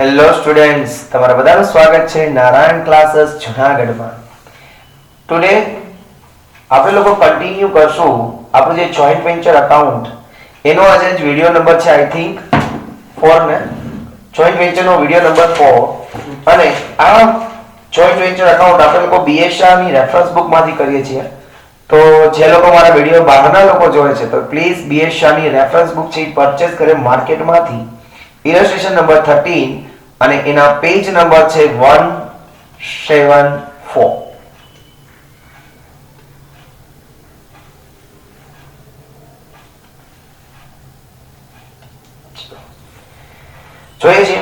Hello students, તમારા બધાનું સ્વાગત છે નારાયણ ક્લાસીસ જૂનાગઢમાં. ટુડે આપણે લોકો કન્ટિન્યુ કરશું આપણું જે જોઈન્ટ વેન્ચર અકાઉન્ટ એનો આજે વિડિયો નંબર છે આઈ થિંક 4 ને જોઈન્ટ વેન્ચરનો વિડિયો નંબર 4 અને આ જોઈન્ટ વેન્ચર અકાઉન્ટ આપણે લોકો બીએસ શાહની રેફરન્સ બુકમાંથી કરીએ છીએ. તો જે લોકો મારા વિડિયો બહારના લોકો જોવે છે તો પ્લીઝ બીએસ શાહની રેફરન્સ બુક છે પરચેસ કરે માર્કેટમાંથી. ઇલસ્ટ્રેશન નંબર 13 અને એના પેજ નંબર છે 174. જોઈએ છે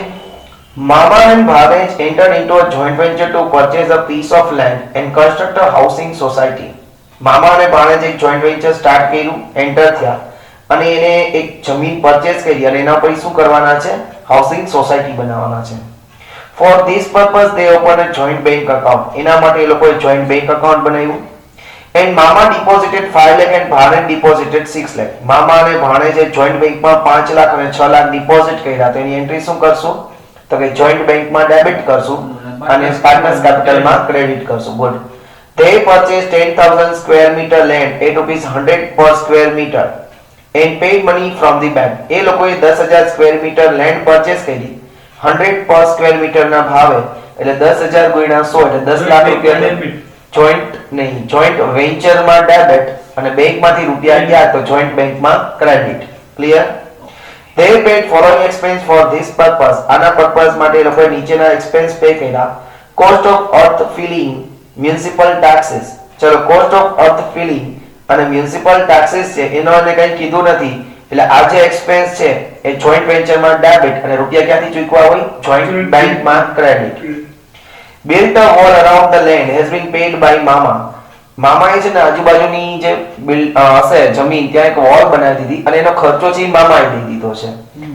Mama and Bhavesh entered into a joint venture to purchase a piece of land and construct a housing society. મામા અને ભાણેજ એક જોઈન્ટ વેન્ચર સ્ટાર્ટ કર્યું, એન્ટર થયા અને એને એક જમીન પરચેસ કરી અને એના પર શું કરવાના છે? હાઉસિંગ સોસાયટી બનાવવાના છે. For this purpose they open a joint bank account. એના માટે એ લોકોએ જોઈન્ટ બેંક અકાઉન્ટ બનાવ્યું. એન્ડ મામા ડિપોઝિટેડ 5 લાખ એન્ડ ભાણેજ ડિપોઝિટેડ 6 લાખ. મામા અને ભાણેજે જોઈન્ટ બેંકમાં 5 લાખ અને 6 લાખ ડિપોઝિટ કર્યા. તો એની એન્ટ્રી શું કરશું? તો કે જોઈન્ટ બેંકમાં ડેબિટ કરશું અને પાર્ટનર્સ કેપિટલમાં ક્રેડિટ કરશું. Good. They purchased 10,000 square meter land at ₹100 per square meter and paid money from the bank. એ લોકોએ 10,000 સ્ક્વેર મીટર લેન્ડ પરચેસ કરી 100 પર સ્ક્વેર મીટર ના ભાવે, એટલે 10,000 ગુણ્યા 100 એટલે 10 લાખ રૂપિયા જોઈન્ટ વેન્ચરમાં ડેબિટ અને બેંકમાંથી રૂપિયા ગયા તો જોઈન્ટ બેંકમાં credit. Clear? They paid following expense for this purpose. આના પર્પઝ માટે એ લોકોએ નીચેના એક્સપેન્સ પે કર્યા. Cost of earth filling, municipal taxes. ચલો, કોસ્ટ ઓફ અર્થ ફિલિંગ અને મ્યુનિસિપલ ટેક્સીસ છે એનો એને કંઈ કીધું નથી, એટલે આ જે એક્સપેન્સ છે એ જોઈન્ટ વેન્ચરમાં ડેબિટ અને રૂપિયા ક્યાંથી ચૂકવા હોય? જોઈન્ટ બેંકમાં credit. Built a wall around the land has been paid by મામા. મામાએ છે ને આજુબાજુની જે હશે જમીન ત્યાં એક વોલ બનાવી દીધી અને એનો ખર્ચો છે મામાએ દઈ દીધો છે.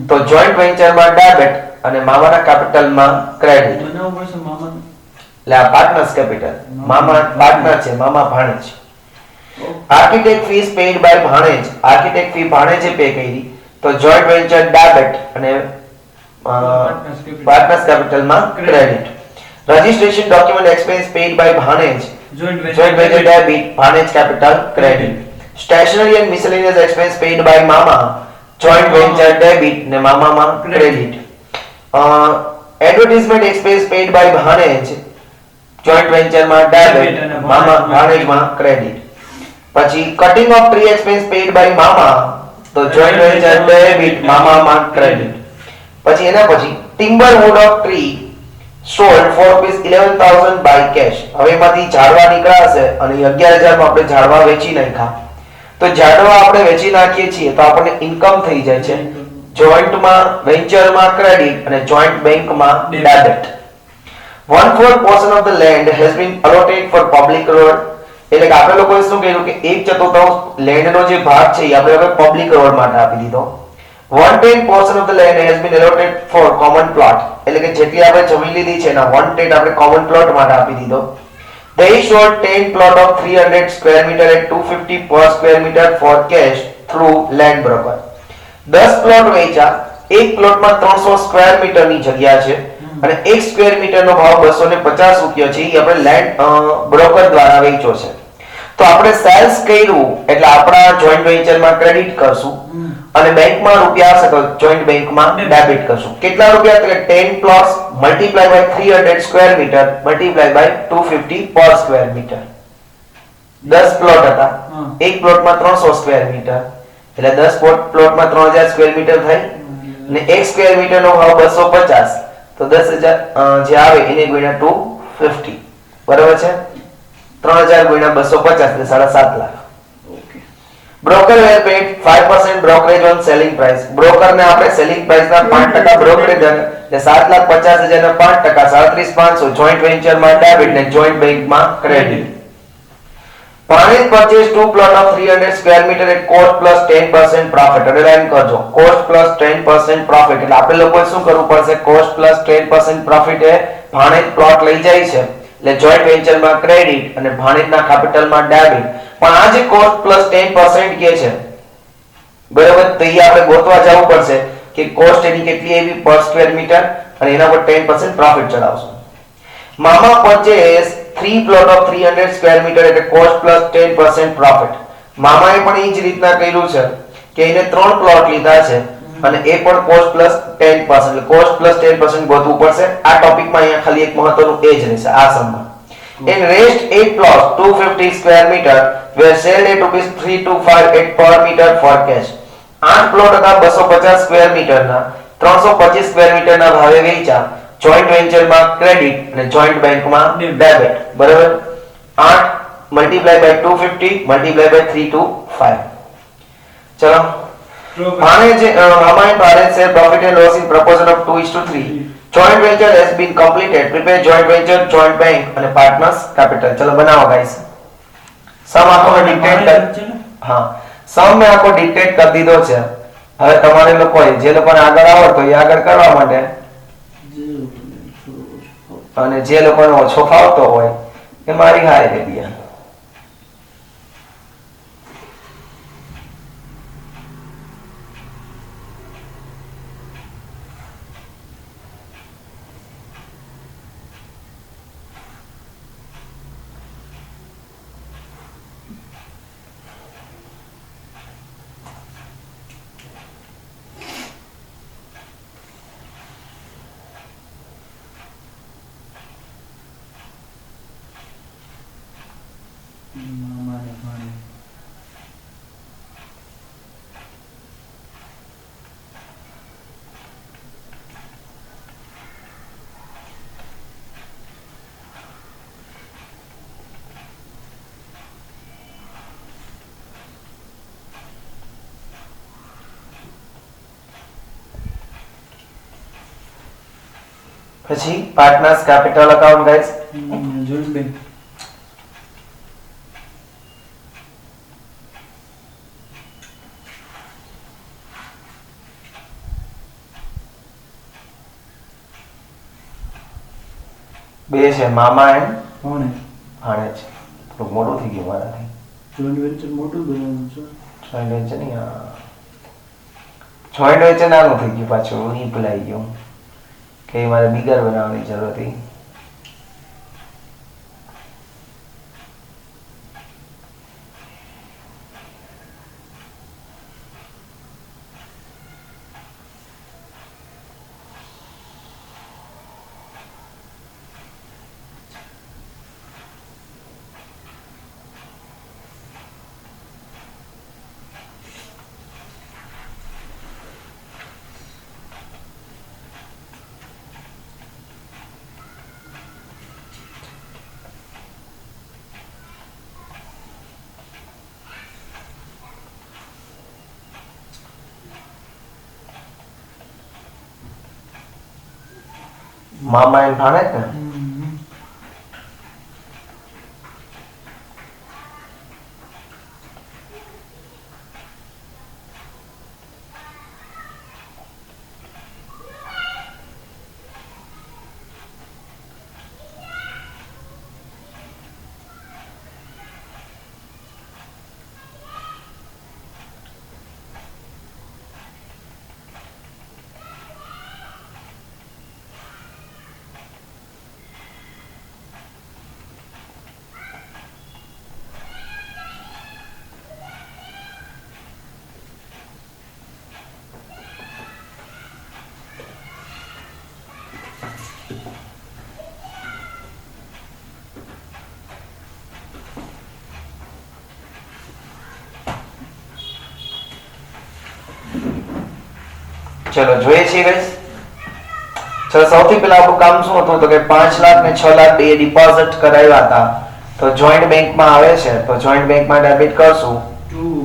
તો જોઈન્ટ વેન્ચરમાં ડેબિટ અને મામાના કેપિટલમાં ક્રેડિટ. બનાવવું પડશે મામાને. એટલે આ પાર્ટનર્સ કેપિટલ. મામા પાર્ટનર છે, મામા ભાણેજ. આર્કિટેક્ટ ફીસ પેડ બાય ભાણેજ. આર્કિટેક્ટ ફી ભાણેજે પે કરી તો જોઈન્ટ વેન્ચર ડેબિટ અને પાર્ટનર્સ કેપિટલમાં credit. Registration document expense paid by ભાણેજ. જોઈન્ટ વેન્ચર ડેબિટ, ભાણેજ capital credit. Stationery and miscellaneous expense paid by મામા. જોઈન્ટ વેન્ચર ડેબિટ ને મામામાં credit. Advertisement expense paid by ભાણેજ. જોઈન્ટ વેન્ચરમાં ડેબિટ, મામા ભાણેજમાં ક્રેડિટ. પછી cutting of tree expense paid by મામા તો જોઈન્ટ વેન્ચર ડેબિટ, મામામાં ક્રેડિટ. પછી એના પછી timber wood of tree sold for ₹11,000 by cash. હવે એમાંથી ઝાડવા નીકળાશે અને 11,000 માં આપણે ઝાડવા વેચી નાખ્યા. તો ઝાડવા આપણે વેચી નાખીએ છીએ તો આપણને ઇન્કમ થઈ જાય છે. જોઈન્ટમાં વેન્ચરમાં ક્રેડિટ અને જોઈન્ટ બેંકમાં debit. 1/4 portion of the land has been allotted for public road. એટલે કે આપણે લોકોએ શું કર્યું કે 1/4 લેન્ડનો જે ભાગ છે એ આપણે હવે પબ્લિક રોડ માટે આપી દીધો. 1/10 portion of the land has been allotted for common plot. એટલે કે જેટલી આપણે જમીન લીધી છે એના 1/10 આપણે common plot માટે આપી દીધો. They sold 10 plot of 300 square meter at 250 per square meter for cash through land broker. 10 plot વેચ્યા. એક પ્લોટમાં 300 સ્ક્વેર મીટરની જગ્યા છે અને 1 સ્ક્વેર મીટરનો ભાવ 250 રૂપિયા છે. એ આપણે લેન્ડ બ્રોકર દ્વારા વેચ્યો છે. તો આપણે સેલ્સ કર્યું એટલે આપણા જોઈન્ટ વેન્ચરમાં ક્રેડિટ કરશું અને બેંકમાં રૂપિયા આવશે તો જોઈન્ટ બેંકમાં ડેબિટ કરશું. કેટલા રૂપિયા? એટલે 10 plots multiply by 300 square metre multiply by 250 પર સ્ક્વેર મીટર. 10 પ્લોટ હતા, એક પ્લોટમાં 300 સ્ક્વેર મીટર એટલે 10 પ્લોટમાં 3000 સ્ક્વેર મીટર થાય અને 1 સ્ક્વેર મીટરનો ભાવ 250 તો 10,000 જે આવે એને ગુણ્યા 250. બરાબર છે? 3000 ગુણ્યા 250 એટલે 7.5 lakh. Broker were paid 5% brokerage on selling price. બ્રોકરને આપણે સેલિંગ પ્રાઇસના 5% બ્રોકરેજ એટલે 7,50,000 ના 5% 37,500 જોઈન્ટ વેન્ચરમાં ડેબિટ ને જોઈન્ટ બેંકમાં credit. Bhanesh purchased 2 plot of 300 square meter at cost plus 10% profit. Underline કરજો, cost plus 10% profit. એટલે આપણે લોકોએ શું કરવું પડશે? cost plus 10% profit એ ભાણેજ પ્લોટ લઈ જાય છે એટલે જોઈન્ટ વેન્ચરમાં ક્રેડિટ અને ભાણેજના કેપિટલમાં ડેબિટ. પણ આ જે cost plus 10% કે છે બરાબર, તો એ આપણે ગોતવા જવું પડશે કે કોસ્ટ એની કેટલી આવી પર સ્ક્વેર મીટર અને એના પર 10% પ્રોફિટ ચડાવશો. મામા purchase 3 plot of 300 square metre એટલે કોસ્ટ પ્લસ 10% પ્રોફિટ. મામાએ પણ એ જ રીતના કર્યું છે કે એને 3 પ્લોટ લીધા છે અને એ પણ કોસ્ટ પ્લસ 10% એટલે કોસ્ટ પ્લસ 10% ગોતવું પડશે. આ ટોપિકમાં અહીંયા ખાલી એક મહત્વનું એ જ રહેશે આ સમમાં. In rest 8 plots 250 square meter were sold at rupees 3258 per meter for cash. 8 plot હતા 250 સ્ક્વેર મીટરના 325 સ્ક્વેર મીટરના ભાવે વેચ્યા. જોઈન્ટ વેન્ચરમાં ક્રેડિટ અને જોઈન્ટ બેંકમાં ડેબિટ. બરાબર. 8 મલ્ટીપ્લાય બાય 250 મલ્ટીપ્લાય બાય 325. ચલો ભાણેજ મામાએ ભાણેજ share profit and loss in proportion of 2:3. joint venture has been completed. prepare joint venture, joint bank અને partners capital. ચલો બનાવો ગાઈસ. સમ આખો ડિક્ટેટ કર. હા સમ મે આખો ડિક્ટેટ કરી દીધો છે. હવે તમારે લોકોએ જે લોકોને આગળ આવડતો એ આગળ કરવા માટે અને જે લોકોને ઓછો ફાવતો હોય એ મારી હારે દે દે. પછી partners capital account guys. Joint bank બે છે મામા એન્ડ ભાણેજ. ભાણેજ. થોડું મોટું થઈ ગયું મારાથી. જોઈન્ટ વેન્ચર મોટું બનાવવાનું છે. જોઈન્ટ વેન્ચર નહીં જોઈન્ટ વેન્ચર નાનું થઈ ગયું પાછું એ ભૂલાઈ ગયું કે મારે બિગર બનાવવાની જરૂર હતી. મામા એન્ડ ભાણેજ ને ચલો જોઈએ છીએ ગાઈસ. ચલો સૌથી પહેલા આપણું કામ શું હતું તો કે 5 લાખ ને 6 લાખ બે ડિપોઝિટ કરાવ્યા હતા તો જોઈન્ટ બેંકમાં આવે છે તો જોઈન્ટ બેંકમાં ડેબિટ કરશું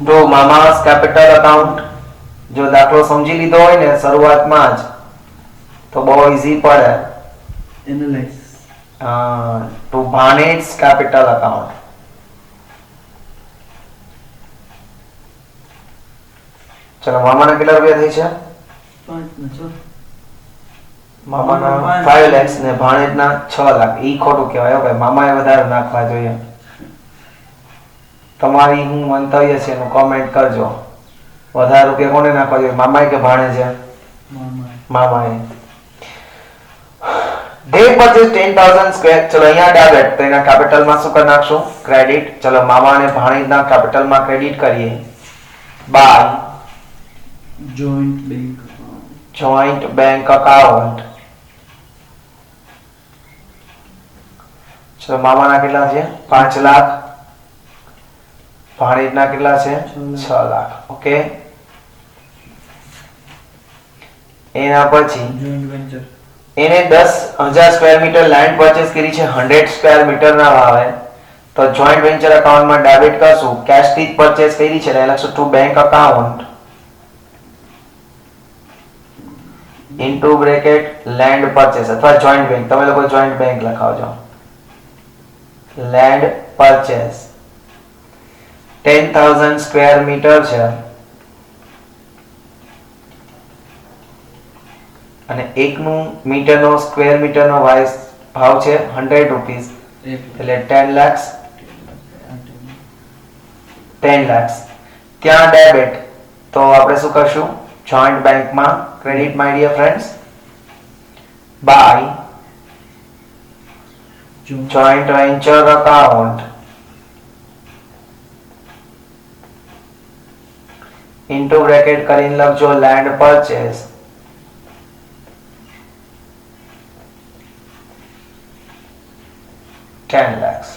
ટુ મામાસ કેપિટલ અકાઉન્ટ. જો દાખલો સમજી લીધો હોય ને શરૂઆતમાં જ તો બહુ ઈઝી પડે. એનાલાઇઝ ટુ ભાણેજ કેપિટલ અકાઉન્ટ. ચલો મામાના કેટલા રૂપિયા થઈ છે? 5 ને 6. મામાના 5 લાખ ને ભાણેજના 6 લાખ. ઈ ખોટું કહેવાય હો ભાઈ. મામાએ વધારે નાખવા જોઈએ. તમારી હું મંતવ્ય છે એનું કોમેન્ટ કરજો. વધારે રૂપિયા કોને નાખવા જોઈએ, મામાએ કે ભાણેજે? મામાએ. purchased 10,000 square. ચલો અહીંયા ડેબિટ તો એના કેપિટલમાં શું કરી નાખશું? ક્રેડિટ. ચલો મામા અને ભાણેજના કેપિટલમાં ક્રેડિટ કરીએ by joint bank account. joint bank account. ચલો મામાના કેટલા છે? 5 લાખ. ભાણેજના કેટલા છે? 6 લાખ. ઓકે. એના પછી Joint venture. એને 10,000 સ્ક્વેર મીટર લેન્ડ પરચેસ કરી છે 100 સ્ક્વેર મીટર ના ભાવે, તો જોઈન્ટ વેન્ચર એકાઉન્ટમાં ડેબિટ કરશું. કેશ થી પરચેસ કરી છે એટલે લખશું to bank account into bracket land purchase અથવા જોઈન્ટ બેંક, તમે લોકો જોઈન્ટ બેંક લખાવજો. લેન્ડ પરચેસ 10,000 સ્ક્વેર મીટર છે અને એકનું મીટરનો સ્ક્વેર મીટરનો વાઇસ ભાવ છે 100 રૂપીસ એટલે 10 lakhs 10 lakhs. ત્યાં ડેબિટ તો આપણે શું કરશું? જોઈન્ટ બેંકમાં credit my dear friends by joint venture account into bracket કરીને લખજો લેન્ડ પરચેસ 10 lakhs.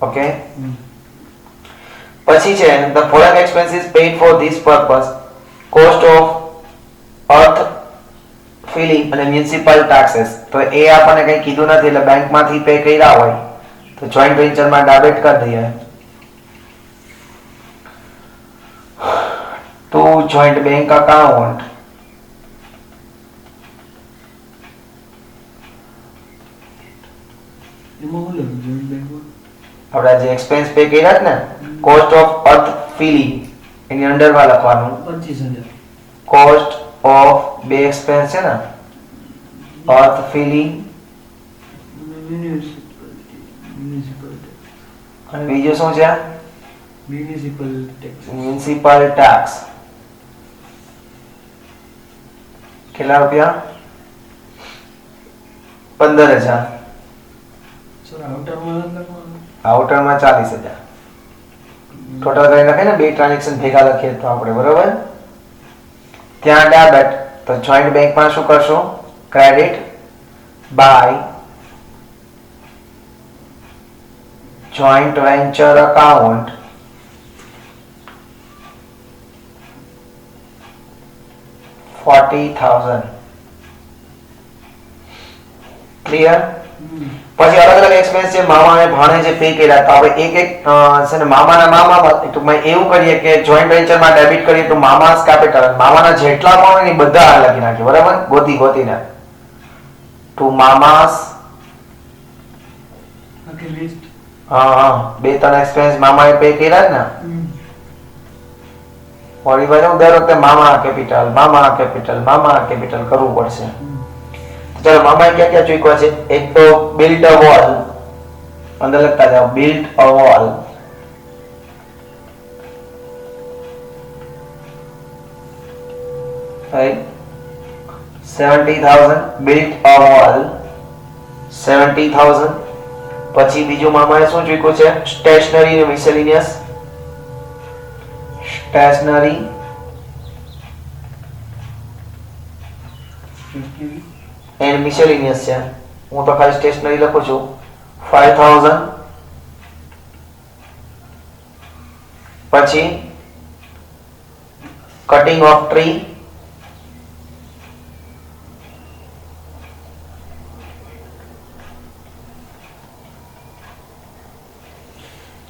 Okay. પછી છે the following expenses paid for this purpose: cost of earth filling અને municipal taxes. તો એ આપણને કંઈ કીધું નથી એટલે બેંકમાંથી પે કર્યા હોય તો જોઈન્ટ વેન્ચરમાં ડેબિટ કરી દઈએ ટુ જોઈન્ટ બેંક અકાઉન્ટ એમાં હું લખું joint bank માં? આપડા જે એક્સપેન્સ પે કર્યા છે ને કોસ્ટ ઓફ અર્થ ફિલિંગ એની અંડરમાં લખવાનું 25,000. કોસ્ટ ઓફ બે એક્સપેન્સ છે ને અર્થ ફિલિંગ Municipal tax. અને બીજું શું છે? Municipal tax. Municipal tax. કેટલા રૂપિયા? 15,000. Sir, outer માં લખવાનું. આઉટરમાં 40,000. ટોટલ કરીને લખે ને બે ટ્રાન્ઝેક્શન ભેગા લખીએ તો આપણે બરોબર. ત્યાં ડેબિટ તો જોઈન્ટ બેંકમાં શું કરશું? Credit by joint venture account $40,000. Clear? પછી અલગ અલગ એક્સપેન્સ છે મામા અને ભાણે જે પે કર્યા તો આપણે એક એક છે ને મામાના મામા ટૂંકમાં એવું કરીએ કે જોઈન્ટ વેન્ચરમાં ડેબિટ કરીએ તો મામાસ કેપિટલ મામાના જેટલા પણ હોય ને બધા લખી નાખીએ બરાબર ગોતીને ટુ મામાસ. Okay, list. હા બે ત્રણ એક્સપેન્સ મામાએ પે કર્યા જ ને વળી ભાઈ દર વખતે મામા કેપિટલ કરવું પડશે. ચલો મામાએ ક્યાં ક્યાં ચૂક્યા છે? એક તો બિલ્ડ અ વોલ, અંદર લખતા જાઓ build a wall. Right 70,000 build a wall 70,000. પછી બીજું મામાએ શું ચૂક્યું છે? સ્ટેશનરી અને મિસેલેનિયસ. સ્ટેશનરી એન્ડ મિસેલેનિયસ છે. હું તો ખાલી સ્ટેશનરી લખું છું 5,000. પછી કટિંગ ઓફ ટ્રી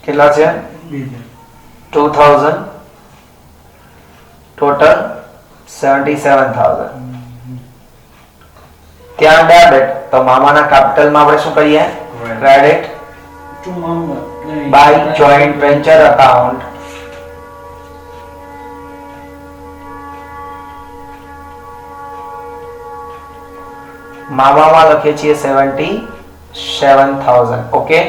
કેટલા છે? 2,000. ટોટલ 77,000. ત્યાં ડેબિટ તો મામાના કેપિટલમાં આપણે શું કરીએ? Credit To mama. By joint venture account મામામાં લખીએ છીએ 77,000. ઓકે.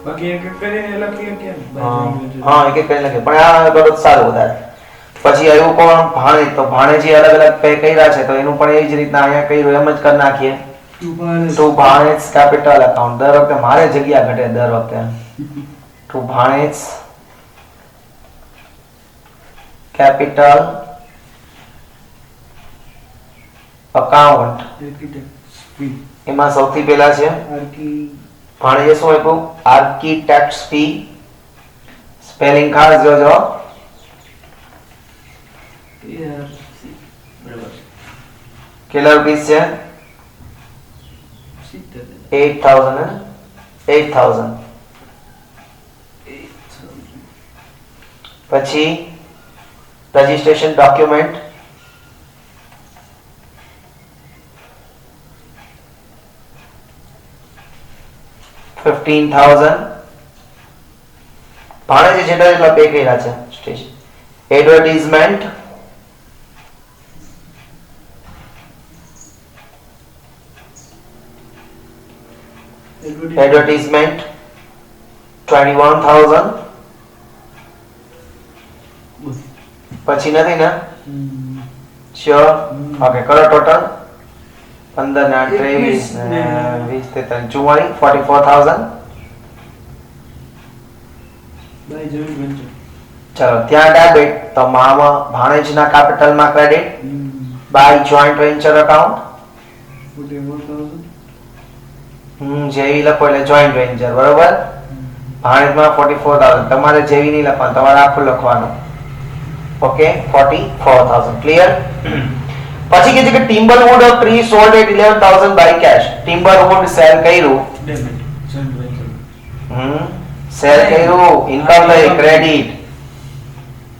બાકી એક એક કરીને લખીએ કેમ? હા એક એક કરીને લખીએ પણ આ બધું સારું વધારે. પછી આવ્યું કોણ? ભાણેજ. તો ભાણેજી અલગ અલગ પે કર્યા છે તો એનું પણ એ જ રીતના અહીંયા કર્યું એમ જ કરી નાખીએ. ટુ ભાણેજ કેપિટલ અકાઉન્ટ. દર વખતે મારે જગ્યા ઘટે દર વખતે. ટુ ભાણેજ કેપિટલ અકાઉન્ટ. એમાં સૌથી પહેલા છે ભાણેજે શું આપ્યું? Architects fee. સ્પેલિંગ ખાસ જોજો. કેટલા રૂપીસ છે? 8,000. 8,000. પછી રજીસ્ટ્રેશન ડોક્યુમેન્ટ $15,000. ભાણેજે જેટલા પે કર્યા છે. Station advertisement advertisement 21,000. પછી નથી ને? શ્યોર. ઓકે, કરો ટોટલ. 15 ના 23 ને 20 ને 44 44,000. ચલો ત્યાં ડેબિટ તો મામા ભાણેજના કેપિટલમાં credit by joint venture account. જેવી લખો એટલે જોઈન્ટ વેન્ચર, બરોબર. ભાણેજમાં 44,000. તમારે જેવી નહીં લખવાનું, તમારે આખું લખવાનું. Okay, 44,000 clear. પછી કે છે કે timber wood of tree sold at 11,000 by cash. Timber wood sale કર્યું, સેલ કર્યું, ઇન્કમ લઈ ક્રેડિટ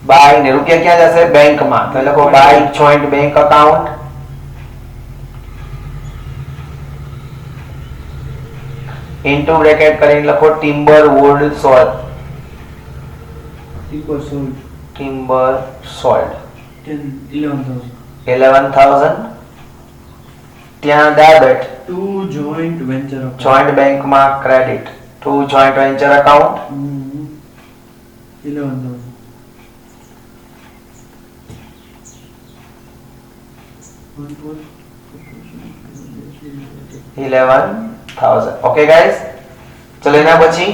બાય ને રૂપિયા ક્યાં જશે? બેંકમાં. તો લખો by joint bank account. Into bracket કરીને લખો ટિમ્બરવુડ સોલ્ડ. Timber sold 11,000. ત્યાં debit to joint venture joint બેંકમાં credit to joint venture account 11,000. Okay guys, ચલો એના પછી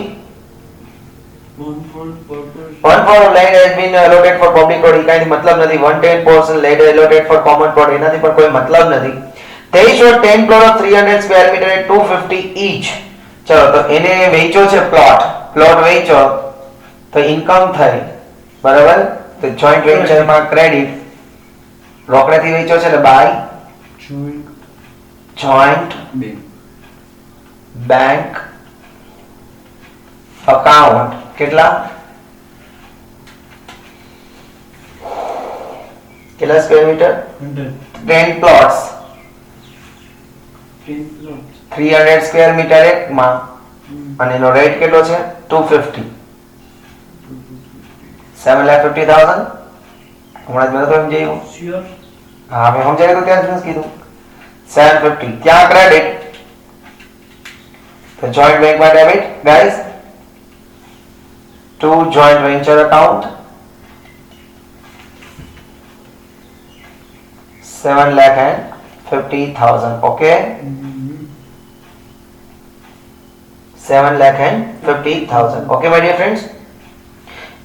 one for land has been allotted for public road. એ કાંઈ મતલબ નથી. 110% land allotted for common road એનાથી પણ કોઈ મતલબ નથી. They showed 10 plot of 300 square meter at 250 each. ચલો તો એને વેચો છે પ્લોટ વેચો તો ઇન્કમ થઈ, બરાબર. તો જોઈન્ટ વેન્ચર માં ક્રેડિટ રોકડેથી વેચો છે એટલે બાય જોઈન્ટ બેંક અકાઉન્ટ. કેટલા square metre? 10 plots 300 square metre એકમાં અને એનો રેટ કેટલો છે? 250. 7,50,000. હમણાં જ મેં તો સમજાયું. હા, મેં સમજાયું તો ત્યાં જ કીધું 750. ત્યાં ક્રેડિટ તો જોઈન્ટ બેંકમાં debit guys to joint venture account 7,50,000. okay, 7,50,000. okay my dear friends.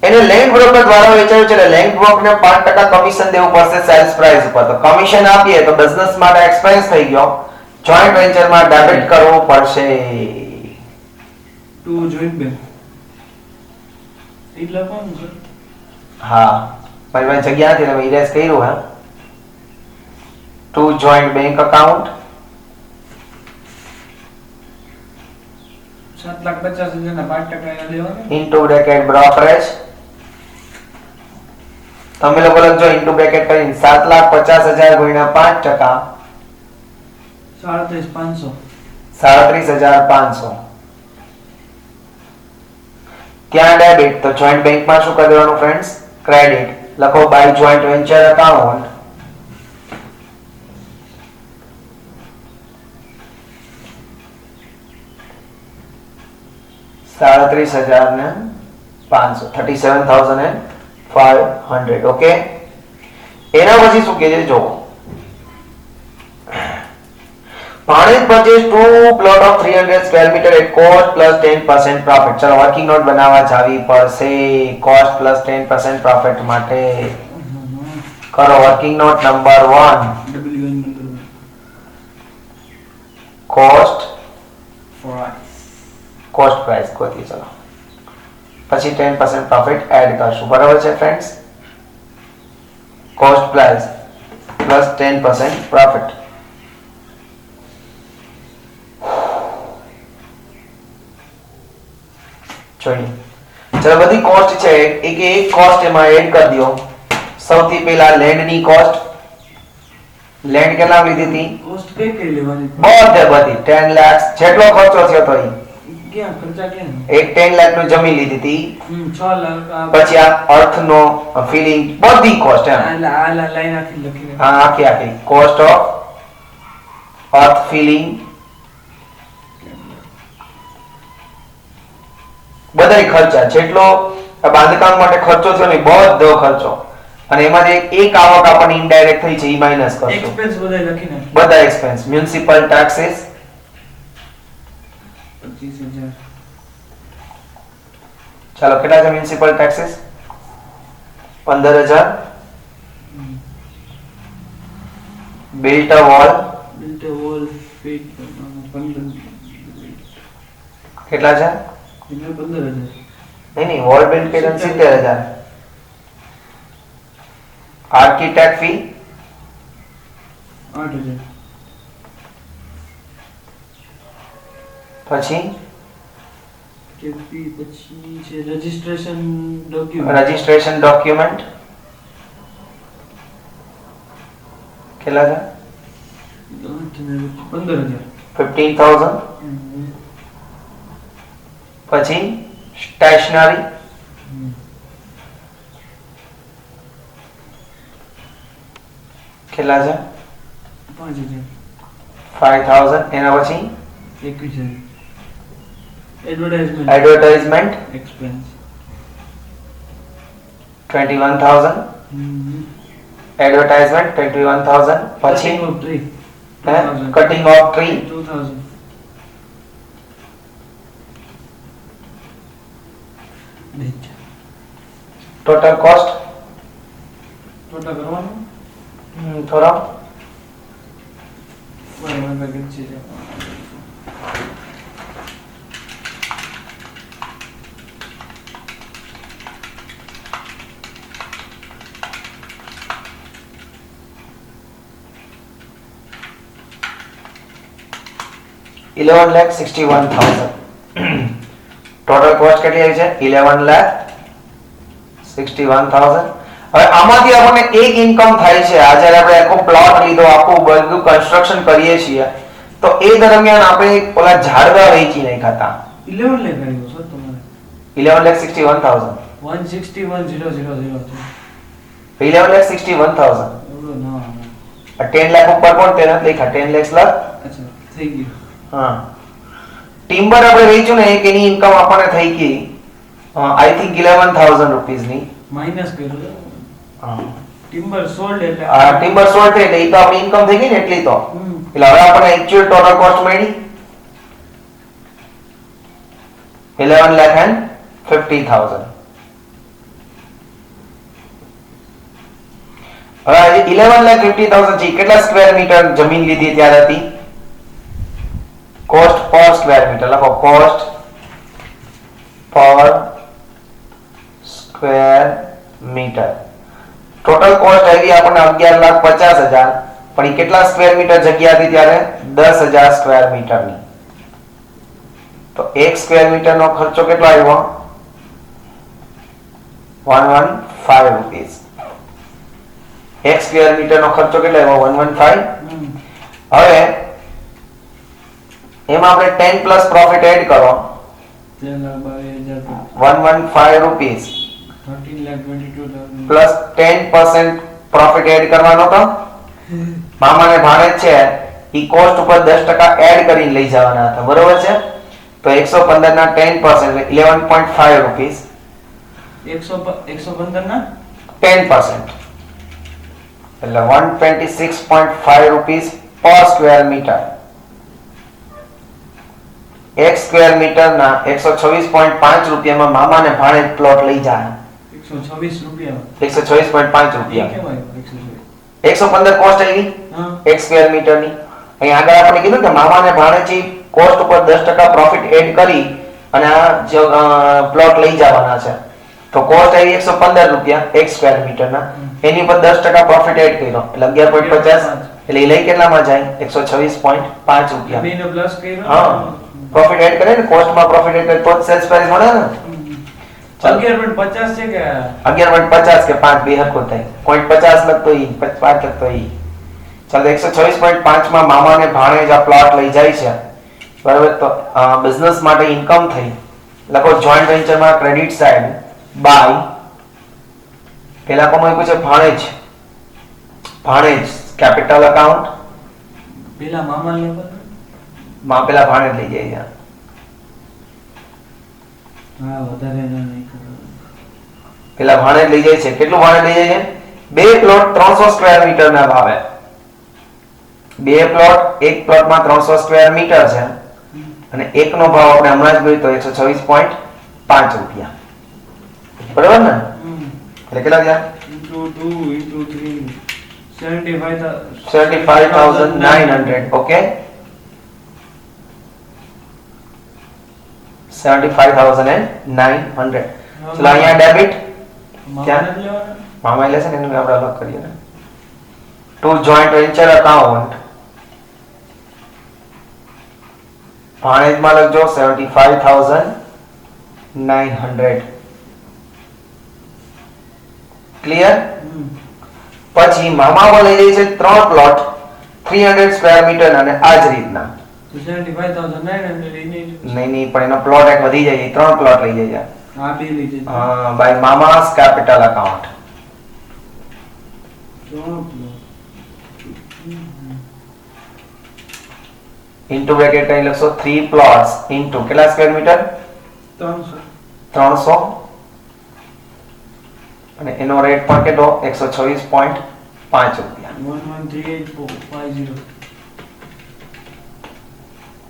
એને લેન્ડ બ્રોકર દ્વારા વેચાયું છે એટલે લેન્ડ બ્રોકરને 5% કમિશન દેવું પડશે સેલ્સ પ્રાઇસ ઉપર. તો કમિશન આપીએ તો બિઝનેસ માટે એક્સપેન્સ થઈ ગયો, જોઈન્ટ વેન્ચરમાં ડેબિટ કરવું પડશે. ટુ જોઈન્ટ બેંક એટલા કોણ છે? હા, મારી પાસે જગ્યા નથી એટલે ઇરેઝ કર્યું. હા, ટુ જોઈન્ટ બેંક અકાઉન્ટ 7,50,000 ના 5% એને લેવાના. Into bracket brokerage. તમે લોકો લખજો ઇન્ટુ બ્રેકેટ કરીને 7,50,000 ગુણ્યા 5%. 37,500. 37,500. ત્યાં ડેબિટ તો જોઈન્ટ બેંકમાં શું કરી દેવાનું ફ્રેન્ડ્સ? ક્રેડિટ. લખો by joint venture account 37,500. 37,500. Okay, એના પછી શું કહે છે જો ભાણેજ purchased two plot of 300 square meter at cost plus 10% profit. ચલો વર્કિંગ નોટ બનાવવા જાવી પડશે. cost plus 10% profit માટે કરો working note number 1. W number cost price price ગોતી ચલો પછી 10% profit એડ કરશું બરાબર છે friends. cost price plus 10% profit. જોઈએ ચલો બધી કોસ્ટ છે એક કોસ્ટ એમાં એડ કરી દો. સૌથી પહેલા લેન્ડ ની કોસ્ટ. લેન્ડ કેટલા લીધી હતી? કોસ્ટ કઈ લેવાની બધી 10 લાખ જેટલો ખર્ચો થયો તો ક્યાં ખર્ચા ક્યાં એક 10 લાખ નું જમીન લીધી હતી 6 લાખ પછી આ અર્થ નો ફિલિંગ બધી કોસ્ટ એમ આ લાઈન આખી લખી હા આખી કોસ્ટ ઓફ અર્થ ફિલિંગ બધાય ખર્ચા જેટલો બાંધકામ માટે ખર્ચો થયો ને બધો ખર્ચો અને એમાંથી એક આવક આપણને ઇનડાયરેક્ટ થઈ છે ઈ માઈનસ કરશું. એક્સપેન્સ બધાય લખીને બધા એક્સપેન્સ મ્યુનિસિપલ ટેક્સીસ 25000 ચાલો કેટલા છે municipal taxes 15000 built a wall built wall fit 15 કેટલા છે? એટલે 15000 નહીં વોલ બિલ્ડ કર્યા 70000 આર્કિટેક્ટ ફી 8000 પછી કેપી પછી છે રજિસ્ટ્રેશન ડોક્યુમેન્ટ કેટલા છે? 15000 15000 પછી સ્ટેશનરી કેટલા છે? 5000 5000 એના પછી 21000 એડવર્ટાઇઝમેન્ટ એક્સપેન્સ 21000 એડવર્ટાઇઝમેન્ટ 21000 પછી cutting of tree 2000 total cost total કરવાનું થોડો બરાબર છે 11,61,000 ટોટલ કોસ્ટ કેટલી આવી છે 11,61,000. હવે આમાંથી આપણને એક ઇન્કમ થાય છે આ જ્યારે આપણે આખો પ્લોટ લીધો આખું બધું કન્સ્ટ્રક્શન કરીએ છીએ તો એ દરમિયાન આપણે ઓલા ઝાડવા વેચી નાખ્યા હતા 11 લેખ આવ્યો સર તમારે 11,61,000 161,000 11,61,000 એવડો ના 10 લાખ ઉપર પણ તે નથી લખ્યા 10 લાખ લખ અચ્છા થઈ ગયું હા ટિમ્બર આપણે વેચ્યું ને એક એની ઇન્કમ આપણને થઈ ગઈ આઈ થિંક 11,000 રૂપીસ ની માઈનસ કર્યો હા ટિમ્બર સોલ્ડ એટલે આ ટિમ્બર સોલ્ડ એટલે એ તો આપણી ઇન્કમ થઈ ગઈ ને એટલી તો એટલે હવે આપણને એક્ચ્યુઅલ ટોટલ કોસ્ટ મળી 11,50,000. હવે આજે 11,50,000 છે કેટલા સ્ક્વેર મીટર જમીન લીધી ત્યારે હતી કોસ્ટ પર સ્ક્વેર મીટર લખો કોસ્ટ પર સ્ક્વેર મીટર ટોટલ કોસ્ટ આવી આપણને 11,50,000 પણ એ કેટલા સ્ક્વેર મીટર જગ્યા હતી ત્યારે 10,000 સ્ક્વેર મીટરની તો 1 સ્ક્વેર મીટરનો ખર્ચો કેટલો આવ્યો 115 રૂપીસ 1 સ્ક્વેર મીટરનો ખર્ચો કેટલો આવ્યો 115 હવે એમાં આપણે 10 પ્લસ પ્રોફિટ એડ કરો 115 રૂપીસ 13,22,000 પ્લસ 10% પ્રોફિટ એડ કરવાનો તો મામાને ભાણેજ છે ઈ કોસ્ટ ઉપર 10% એડ કરીને લઈ જવાના હતા બરોબર છે તો 115 ના 10% એટલે 11.5 રૂપીસ 115 ના 10% એટલે 126.5 રૂપીસ પર સ્ક્વેર મીટર. 1 સ્ક્વેર મીટરના 126.5 રૂપિયામાં મામા ને ભાણેજ પ્લોટ લઈ જાય. 126 રૂપિયા 126.5 રૂપિયા. કેમ આવ્યું 115 કોસ્ટ આવી હા 1 સ્ક્વેર મીટરની. અહીં આગળ આપણે કીધું કે મામા ને ભાણેજી કોસ્ટ ઉપર 10% પ્રોફિટ એડ કરી અને આ પ્લોટ લઈ જવાના છે. તો કોસ્ટ આવી 115 રૂપિયા 1 સ્ક્વેર મીટરના. એની ઉપર 10% પ્રોફિટ એડ કર્યો એટલે 11.50 એટલે એ લઈ કેટલામાં જાય 126.5 રૂપિયા. બેનો પ્લસ કર્યો હા પ્રોફિટ એડ કરે ને કોસ્ટમાં પ્રોફિટ એડ કરે તો સેલ્સ પ્રાઇસ મળે ને. 11.50 છે કે 11.50 કે 5 બે હરખો થાય 0.50 લખતો ઈ 5 લખતો ઈ. ચાલો 126.5 માં મામાને ભાણેજ આ પ્લોટ લઈ જાય છે બરાબર. તો બિઝનેસ માટે ઇન્કમ થઈ લખો જોઈન્ટ વેન્ચરમાં ક્રેડિટ સાઇડ બાય પેલા કોમ આપ્યું છે ભાણેજ કેપિટલ અકાઉન્ટ પેલા મામા ને માં પેલા ભાણેજ લઈ જાય છે. હા વધારે ના નહીં કરો પેલા ભાણેજ લઈ જાય છે. કેટલું ભાણેજ લઈ જાય છે? બે પ્લોટ 300 સ્ક્વેર મીટર ના ભાવે. બે પ્લોટ એક પ્લોટમાં 300 સ્ક્વેર મીટર છે અને એકનો ભાવ આપણે હમણાં જ ગયો તો 126.5 રૂપિયા બરાબર ને. એટલે કેટલા થયા into 2 into 3 75,900. ઓકે 75,900. ચલો અહીંયા ડેબિટ મામા ને લેવાના મામા લેશે ને એનું આપણે અલગ કરીએ ને. ટુ જોઈન્ટ વેન્ચર અકાઉન્ટ ભાણેજમાં લખજો 75,900. ક્લિયર. પછી મામામાં લઈ જાય છે 3 પ્લોટ 300 સ્ક્વેર મીટર અને આ જ રીતના તો 75,900 નહીં પણ એનો પ્લોટ એક વધી જાય 3 પ્લોટ લઈ જાય આ બે લઈ જજો બાય મામાસ કેપિટલ અકાઉન્ટ. ઇન્ટુ બ્રેકેટ કરી લખશો 3 પ્લોટ્સ ઇન્ટુ કેટલા સ્ક્વેર મીટર 300 અને એનો રેટ પણ કેટલો 126.5 રૂપિયા 113850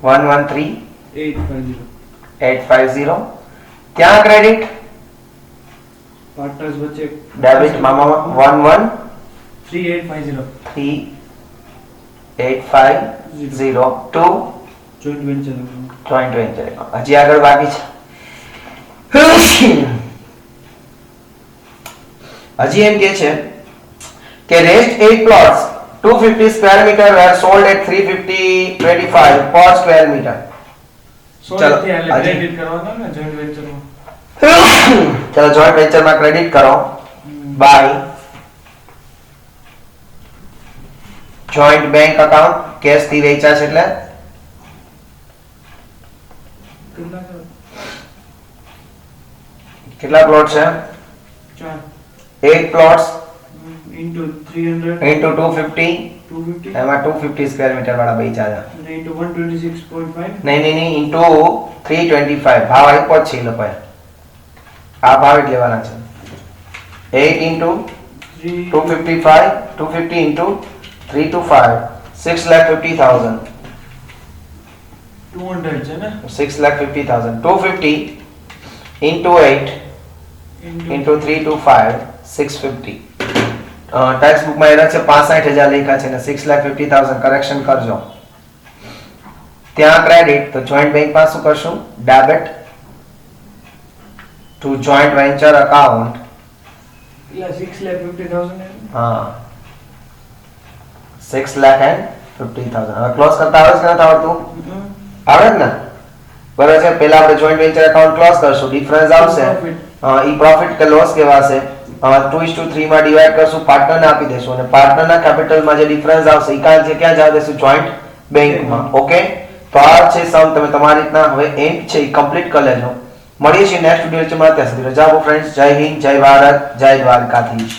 113850. ત્યાં ક્રેડિટ પાર્ટનર્સ વચ્ચે ડેબિટ મામામાં 3850 3850 to joint venture joint venture હજી આગળ બાકી છે. હજી એમ કે છે કે rest 8 plots 250 square meter were sold at 350.25 per square meter. ચલો ક્રેડિટ કરવાનો ને જોઈન્ટ વેન્ચરમાં ચલો જોઈન્ટ વેન્ચર માં ક્રેડિટ કરો by joint bank account cash થી વેચા છે એટલે કેટલા પ્લોટ છે 8 plots into 300 into 250 250 એમાં 250 સ્ક્વેર મીટર વાળા વેચા છે. into 126.5 નહીં ઇન્ટુ 325 ભાવ આપ્યો જ છે એ લોકોએ આ ભાવ જ લેવાના છે 8 into 255 250 into 325 6,50,000 200 છે ને 6,50,000 250 into 8 into 325 650. ટેક્સ બુક માં એરર છે 65,000 લખ્યા છે અને 6,50,000 કરેક્શન કરજો. ત્યાં ક્રેડિટ તો જોઈન્ટ બેંક માં શું કરશું debit to joint venture account એટલે 6,50,000 હા 6,50,000. હવે ક્લોઝ કરતા આવડે કે નથી આવડતું આવડે જ ને બરાબર છે. પહેલા આપણે જોઈન્ટ વેન્ચર અકાઉન્ટ ક્લોઝ કરશું ડિફરન્સ આવશે ઈ પ્રોફિટ કે લોસ કહેવાશે 2:3 માં ડિવાઇડ કરશું પાર્ટનરને આપી દેશું અને પાર્ટનરના કેપિટલમાં જે ડિફરન્સ આવશે ઈ ક્યાં જવા દેશું જોઈન્ટ બેંકમાં. ઓકે તો આ છે સમ તમે તમારી રીતના હવે એન્ડ છે ઈ કમ્પ્લીટ કરી લેજો. મળીએ છીએ નેક્સ્ટ વિડિયો માં. ત્યાં સુધી રજા આપો ફ્રેન્ડ્સ. જય હિન્દ, જય ભારત, જય દ્વારકાધીશ.